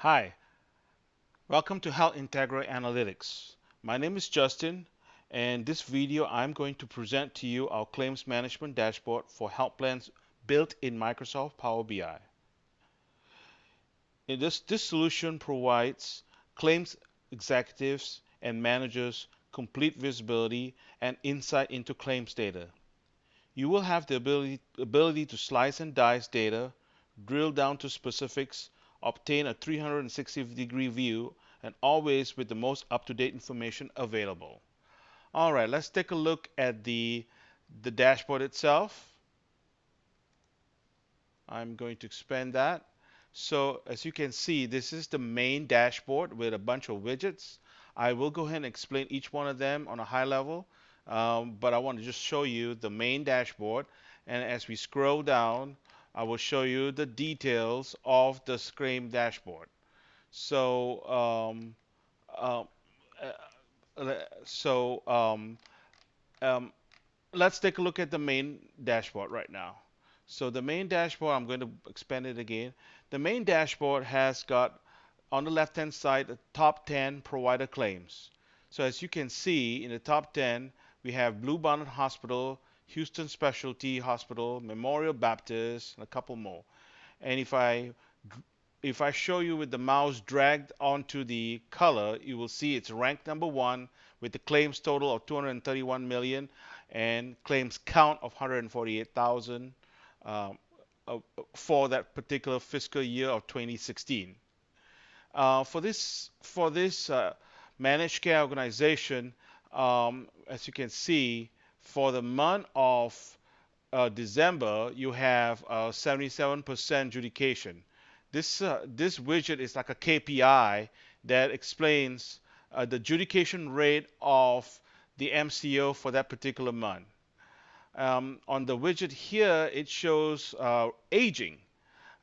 Hi, welcome to HealthIntegra Analytics. My name is Justin, and this video I'm going to present to you our claims management dashboard for health plans built in Microsoft Power BI. This solution provides claims executives and managers complete visibility and insight into claims data. You will have the ability to slice and dice data, drill down to specifics, obtain a 360-degree view, and always with the most up-to-date information available. All right, let's take a look at the dashboard itself. I'm going to expand that. So as you can see, this is the main dashboard with a bunch of widgets. I will go ahead and explain each one of them on a high level, but I want to just show you the main dashboard. And as we scroll down, I will show you the details of the Scream dashboard. So, uh, so um, let's take a look at the main dashboard right now. So the main dashboard, I'm going to expand it again. The main dashboard has got on the left hand side the top 10 provider claims. So as you can see in the top 10, we have Blue Bonnet Hospital, Houston Specialty Hospital, Memorial Baptist, and a couple more. And if I show you with the mouse dragged onto the color, you will see it's ranked number one with the claims total of 231 million and claims count of 148,000 um, for that particular fiscal year of 2016. For this managed care organization, as you can see, for the month of December, you have 77% adjudication. This widget is like a KPI that explains the adjudication rate of the MCO for that particular month. On the widget here, it shows aging.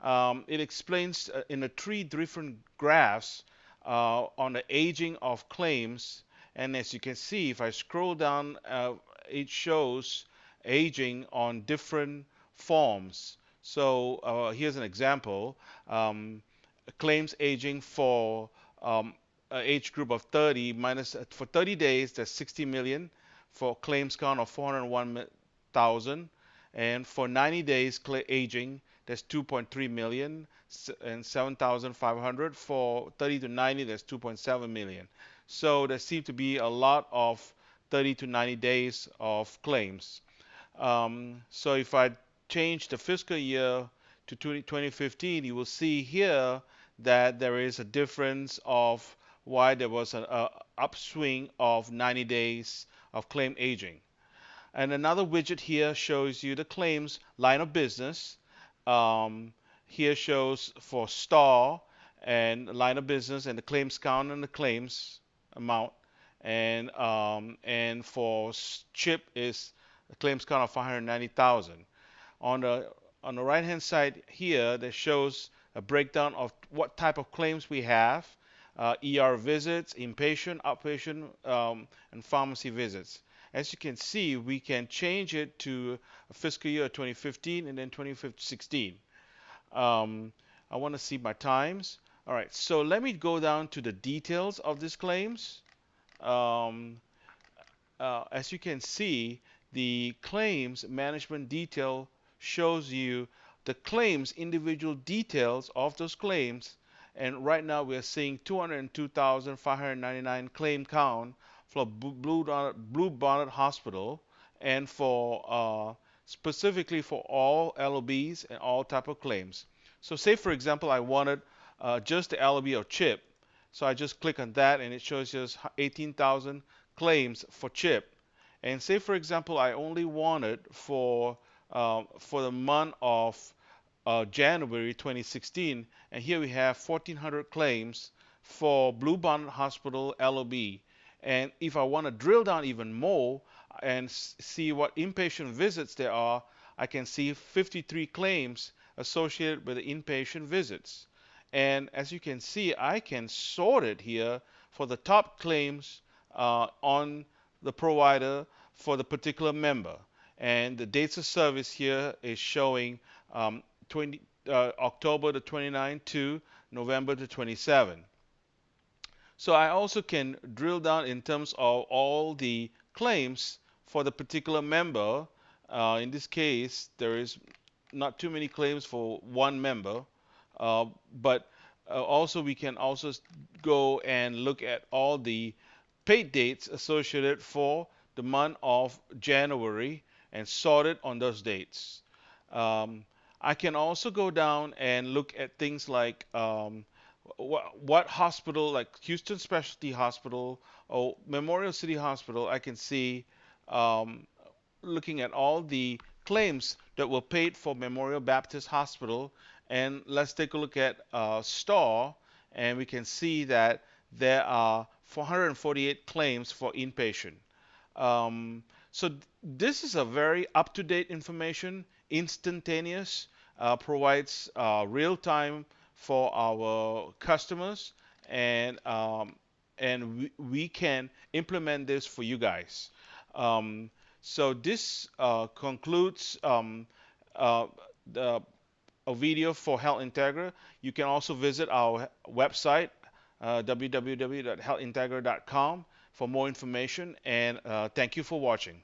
It explains in the three different graphs on the aging of claims. And as you can see, if I scroll down, it shows aging on different forms. So here's an example. Claims aging for age group of 30 minus for 30 days, that's 60 million. For claims count of 401,000. And for 90 days aging, that's 2.3 million and 7,500. For 30 to 90, that's 2.7 million. So there seem to be a lot of 30 to 90 days of claims. So if I change the fiscal year to 2015, you will see here that there is a difference of why there was an upswing of 90 days of claim aging. And another widget here shows you the claims line of business. Um, Here shows for star and line of business and the claims count and the claims amount. And for chip is a claims count of 590,000. On the right hand side here, that shows a breakdown of what type of claims we have, ER visits, inpatient, outpatient, and pharmacy visits. As you can see, we can change it to fiscal year 2015 and then 2016. I want to see my times. All right, so let me go down to the details of these claims. Um, as you can see, the claims management detail shows you the claims, individual details of those claims. And right now we are seeing 202,599 claim count for Blue Bonnet Hospital and for specifically for all LOBs and all type of claims. So say for example I wanted just the LOB or CHIP. So I just click on that and it shows us 18,000 claims for CHIP. And say for example I only wanted for the month of January 2016, and here we have 1,400 claims for Blue Bonnet Hospital LOB. And if I want to drill down even more and see what inpatient visits there are, I can see 53 claims associated with the inpatient visits. And as you can see, I can sort it here for the top claims on the provider for the particular member. And the dates of service here is showing 20, October the 29th to November the 27th. So I also can drill down in terms of all the claims for the particular member. In this case, there is not too many claims for one member, uh, but also we can also go and look at all the paid dates associated for the month of January and sort it on those dates. Um, I can also go down and look at things like what hospital, like Houston Specialty Hospital or Memorial City Hospital, I can see um, looking at all the claims that were paid for Memorial Baptist Hospital. And let's take a look at STAR, and we can see that there are 448 claims for inpatient. Um, so this is a very up-to-date information, instantaneous, provides real time for our customers, and we can implement this for you guys. Um, so this concludes uh, the, a video for HealthIntegra. You can also visit our website, www.healthintegra.com, for more information. And thank you for watching.